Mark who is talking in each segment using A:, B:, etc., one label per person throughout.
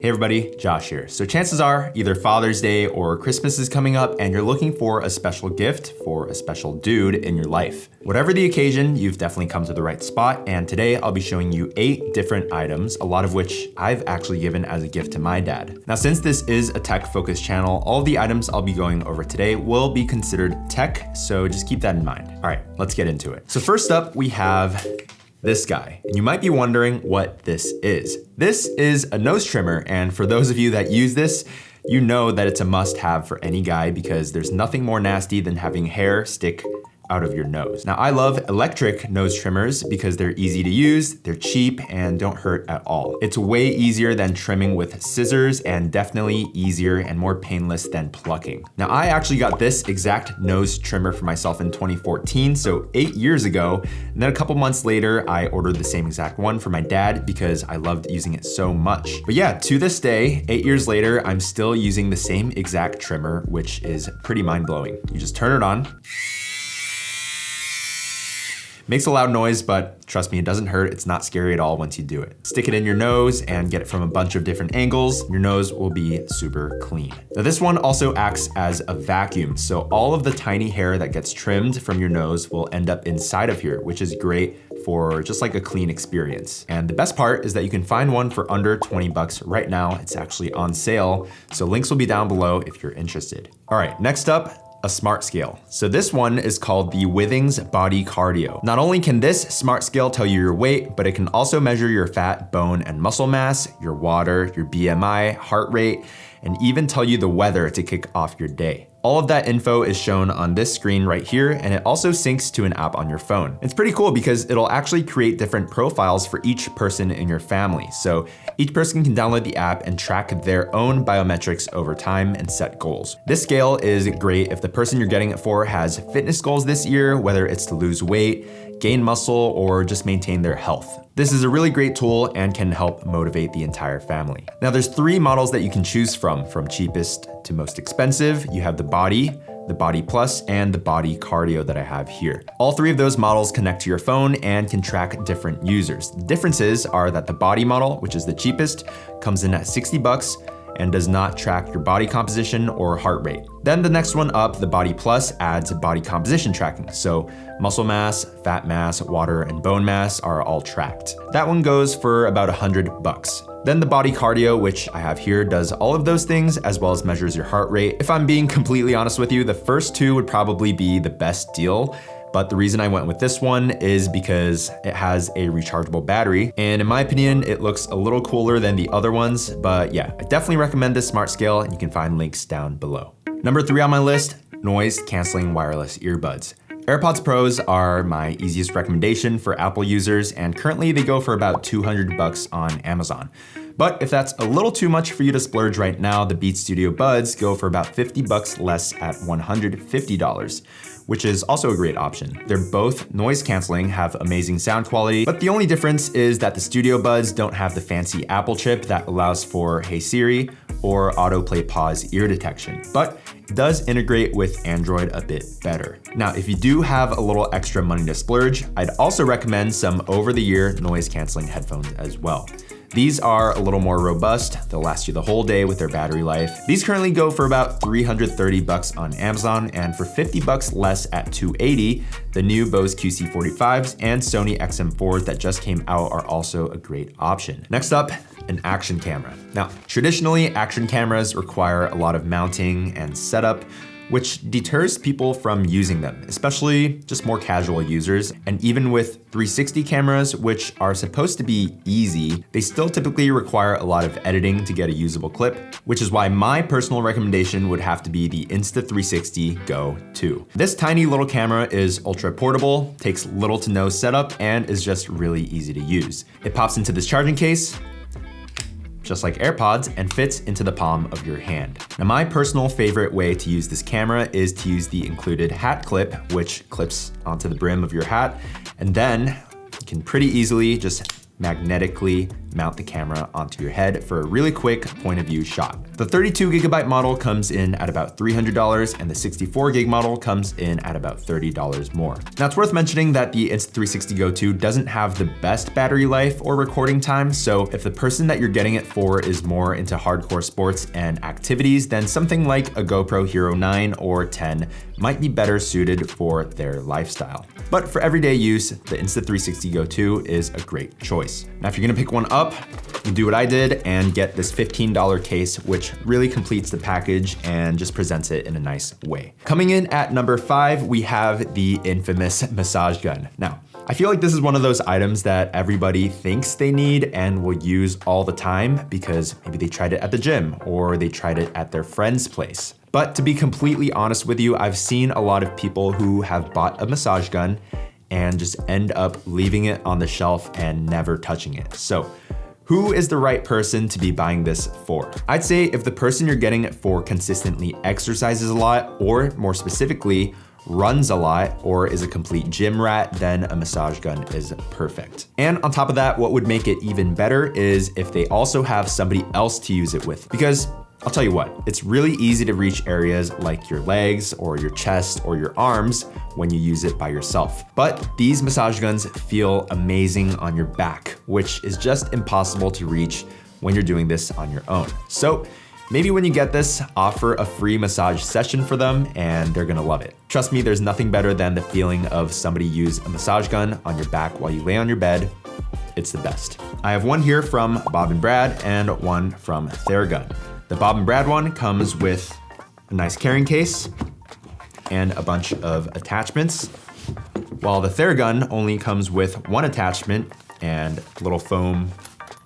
A: Hey everybody, Josh here. So chances are either Father's Day or Christmas is coming up and you're looking for a special gift for a special dude in your life. Whatever the occasion, you've definitely come to the right spot, and today I'll be showing you 8 different items, a lot of which I've actually given as a gift to my dad. Now, since this is a tech-focused channel, all of the items I'll be going over today will be considered tech, so just keep that in mind. All right, let's get into it. So first up, we have this guy. And you might be wondering what this is. This is a nose trimmer, and for those of you that use this, you know that it's a must-have for any guy because there's nothing more nasty than having hair stick out of your nose. Now, I love electric nose trimmers because they're easy to use, they're cheap, and don't hurt at all. It's way easier than trimming with scissors and definitely easier and more painless than plucking. Now, I actually got this exact nose trimmer for myself in 2014, so 8 years ago. And then a couple months later, I ordered the same exact one for my dad because I loved using it so much. But yeah, to this day, 8 years later, I'm still using the same exact trimmer, which is pretty mind-blowing. You just turn it on. Makes a loud noise, but trust me, it doesn't hurt. It's not scary at all once you do it. Stick it in your nose and get it from a bunch of different angles. Your nose will be super clean. Now, this one also acts as a vacuum. So all of the tiny hair that gets trimmed from your nose will end up inside of here, which is great for just like a clean experience. And the best part is that you can find one for under 20 bucks right now. It's actually on sale. So links will be down below if you're interested. All right, next up, a smart scale. So this one is called the Withings Body Cardio. Not only can this smart scale tell you your weight, but it can also measure your fat, bone, and muscle mass, your water, your BMI, heart rate, and even tell you the weather to kick off your day. All of that info is shown on this screen right here, and it also syncs to an app on your phone. It's pretty cool because it'll actually create different profiles for each person in your family. So each person can download the app and track their own biometrics over time and set goals. This scale is great if the person you're getting it for has fitness goals this year, whether it's to lose weight, gain muscle, or just maintain their health. This is a really great tool and can help motivate the entire family. Now, there's 3 models that you can choose from cheapest to most expensive. You have the Body Plus, and the Body Cardio that I have here. All 3 of those models connect to your phone and can track different users. The differences are that the Body model, which is the cheapest, comes in at 60 bucks and does not track your body composition or heart rate. Then the next one up, the Body Plus, adds body composition tracking. So muscle mass, fat mass, water, and bone mass are all tracked. That one goes for about 100 bucks. Then the Body Cardio, which I have here, does all of those things as well as measures your heart rate. If I'm being completely honest with you, the first 2 would probably be the best deal. But the reason I went with this one is because it has a rechargeable battery. And in my opinion, it looks a little cooler than the other ones. But yeah, I definitely recommend this smart scale, and you can find links down below. Number 3 on my list, noise canceling wireless earbuds. AirPods Pros are my easiest recommendation for Apple users, and currently they go for about 200 bucks on Amazon. But if that's a little too much for you to splurge right now, the Beats Studio Buds go for about 50 bucks less at $150, which is also a great option. They're both noise canceling, have amazing sound quality, but the only difference is that the Studio Buds don't have the fancy Apple chip that allows for Hey Siri or autoplay pause ear detection, but it does integrate with Android a bit better. Now, if you do have a little extra money to splurge, I'd also recommend some over-the-ear noise canceling headphones as well. These are a little more robust. They'll last you the whole day with their battery life. These currently go for about 330 bucks on Amazon, and for 50 bucks less at 280, the new Bose QC45s and Sony XM4s that just came out are also a great option. Next up, an action camera. Now, traditionally, action cameras require a lot of mounting and setup, which deters people from using them, especially just more casual users. And even with 360 cameras, which are supposed to be easy, they still typically require a lot of editing to get a usable clip, which is why my personal recommendation would have to be the Insta360 Go 2. This tiny little camera is ultra portable, takes little to no setup, and is just really easy to use. It pops into this charging case, just like AirPods, and fits into the palm of your hand. Now, my personal favorite way to use this camera is to use the included hat clip, which clips onto the brim of your hat, and then you can pretty easily just magnetically mount the camera onto your head for a really quick point of view shot. The 32GB model comes in at about $300 and the 64GB model comes in at about $30 more. Now it's worth mentioning that the Insta360 Go 2 doesn't have the best battery life or recording time, so if the person that you're getting it for is more into hardcore sports and activities, then something like a GoPro Hero 9 or 10 might be better suited for their lifestyle. But for everyday use, the Insta360 Go 2 is a great choice. Now if you're gonna pick one up, you do what I did and get this $15 case, which really completes the package and just presents it in a nice way. Coming in at number 5, we have the infamous massage gun. Now, I feel like this is one of those items that everybody thinks they need and will use all the time because maybe they tried it at the gym or they tried it at their friend's place. But to be completely honest with you, I've seen a lot of people who have bought a massage gun and just end up leaving it on the shelf and never touching it. So who is the right person to be buying this for? I'd say if the person you're getting it for consistently exercises a lot, or more specifically, runs a lot or is a complete gym rat, then a massage gun is perfect. And on top of that, what would make it even better is if they also have somebody else to use it with. Because I'll tell you what, it's really easy to reach areas like your legs or your chest or your arms when you use it by yourself. But these massage guns feel amazing on your back, which is just impossible to reach when you're doing this on your own. So maybe when you get this, offer a free massage session for them and they're gonna love it. Trust me, there's nothing better than the feeling of somebody use a massage gun on your back while you lay on your bed. It's the best. I have one here from Bob and Brad and one from Theragun. The Bob and Brad one comes with a nice carrying case and a bunch of attachments, while the Theragun only comes with one attachment and a little foam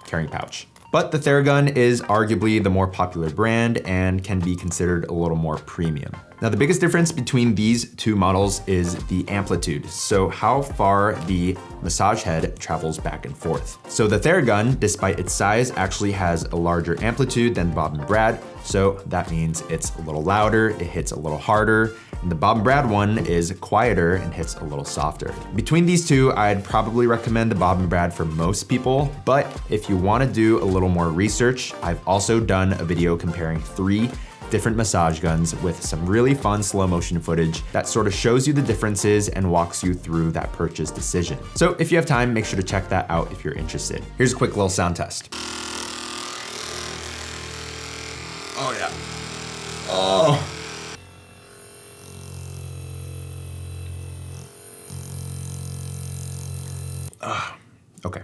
A: carrying pouch. But the Theragun is arguably the more popular brand and can be considered a little more premium. Now the biggest difference between these two models is the amplitude, so how far the massage head travels back and forth. So the Theragun, despite its size, actually has a larger amplitude than Bob and Brad, so that means it's a little louder, it hits a little harder, and the Bob and Brad one is quieter and hits a little softer. Between these two, I'd probably recommend the Bob and Brad for most people, but if you want to do a little more research, I've also done a video comparing 3 different massage guns with some really fun slow motion footage that sort of shows you the differences and walks you through that purchase decision. So if you have time, make sure to check that out if you're interested. Here's a quick little sound test. Oh yeah. Oh. Okay.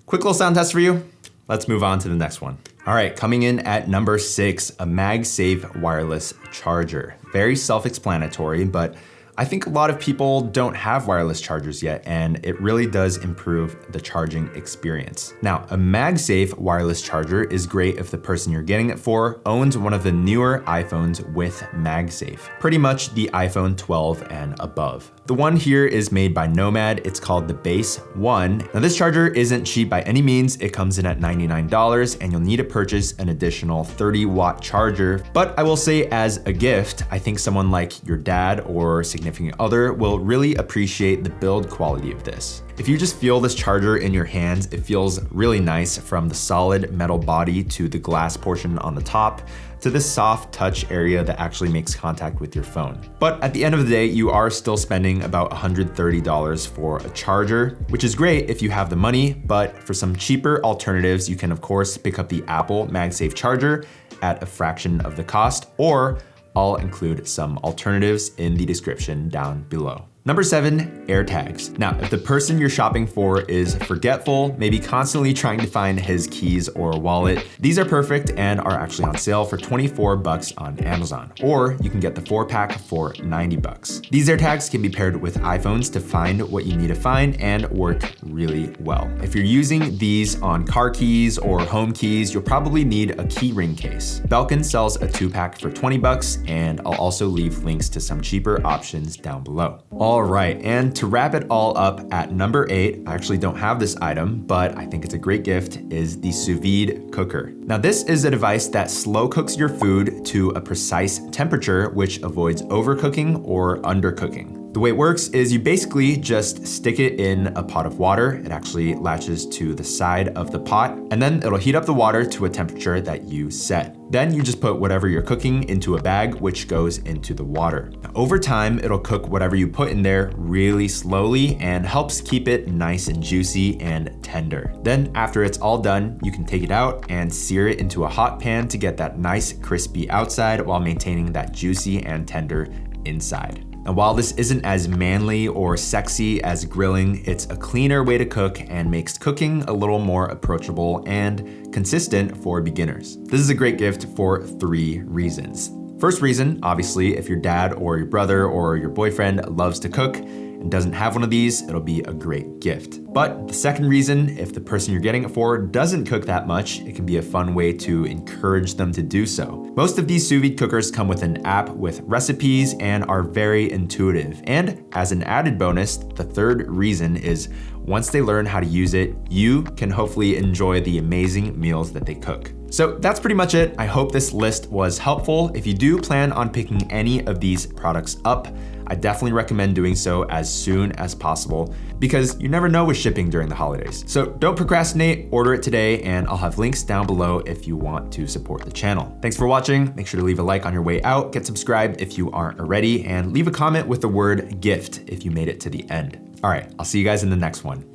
A: Quick little sound test for you. Let's move on to the next one. All right, coming in at number 6, a MagSafe wireless charger. Very self-explanatory, but I think a lot of people don't have wireless chargers yet, and it really does improve the charging experience. Now, a MagSafe wireless charger is great if the person you're getting it for owns one of the newer iPhones with MagSafe, pretty much the iPhone 12 and above. The one here is made by Nomad. It's called the Base 1. Now this charger isn't cheap by any means. It comes in at $99 and you'll need to purchase an additional 30-watt charger. But I will say as a gift, I think someone like your dad or significant other will really appreciate the build quality of this. If you just feel this charger in your hands, it feels really nice from the solid metal body to the glass portion on the top, to this soft touch area that actually makes contact with your phone. But at the end of the day, you are still spending about $130 for a charger, which is great if you have the money, but for some cheaper alternatives, you can of course pick up the Apple MagSafe charger at a fraction of the cost, or I'll include some alternatives in the description down below. Number 7, AirTags. Now, if the person you're shopping for is forgetful, maybe constantly trying to find his keys or wallet, these are perfect and are actually on sale for $24 on Amazon. Or you can get the 4-pack for $90. These AirTags can be paired with iPhones to find what you need to find and work really well. If you're using these on car keys or home keys, you'll probably need a keyring case. Belkin sells a 2-pack for $20, and I'll also leave links to some cheaper options down below. All right, and to wrap it all up at number 8, I actually don't have this item, but I think it's a great gift, is the sous vide cooker. Now this is a device that slow cooks your food to a precise temperature, which avoids overcooking or undercooking. The way it works is you basically just stick it in a pot of water. It actually latches to the side of the pot, and then it'll heat up the water to a temperature that you set. Then you just put whatever you're cooking into a bag, which goes into the water. Now, over time, it'll cook whatever you put in there really slowly and helps keep it nice and juicy and tender. Then after it's all done, you can take it out and sear it into a hot pan to get that nice crispy outside while maintaining that juicy and tender inside. And while this isn't as manly or sexy as grilling, it's a cleaner way to cook and makes cooking a little more approachable and consistent for beginners. This is a great gift for 3 reasons. First reason, obviously, if your dad or your brother or your boyfriend loves to cook and doesn't have one of these, it'll be a great gift. But the second reason, if the person you're getting it for doesn't cook that much, it can be a fun way to encourage them to do so. Most of these sous vide cookers come with an app with recipes and are very intuitive. And as an added bonus, the third reason is once they learn how to use it, you can hopefully enjoy the amazing meals that they cook. So that's pretty much it. I hope this list was helpful. If you do plan on picking any of these products up, I definitely recommend doing so as soon as possible because you never know with shipping during the holidays. So don't procrastinate, order it today, and I'll have links down below if you want to support the channel. Thanks for watching. Make sure to leave a like on your way out, get subscribed if you aren't already, and leave a comment with the word gift if you made it to the end. All right, I'll see you guys in the next one.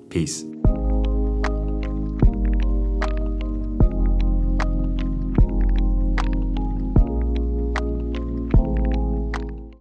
A: Peace.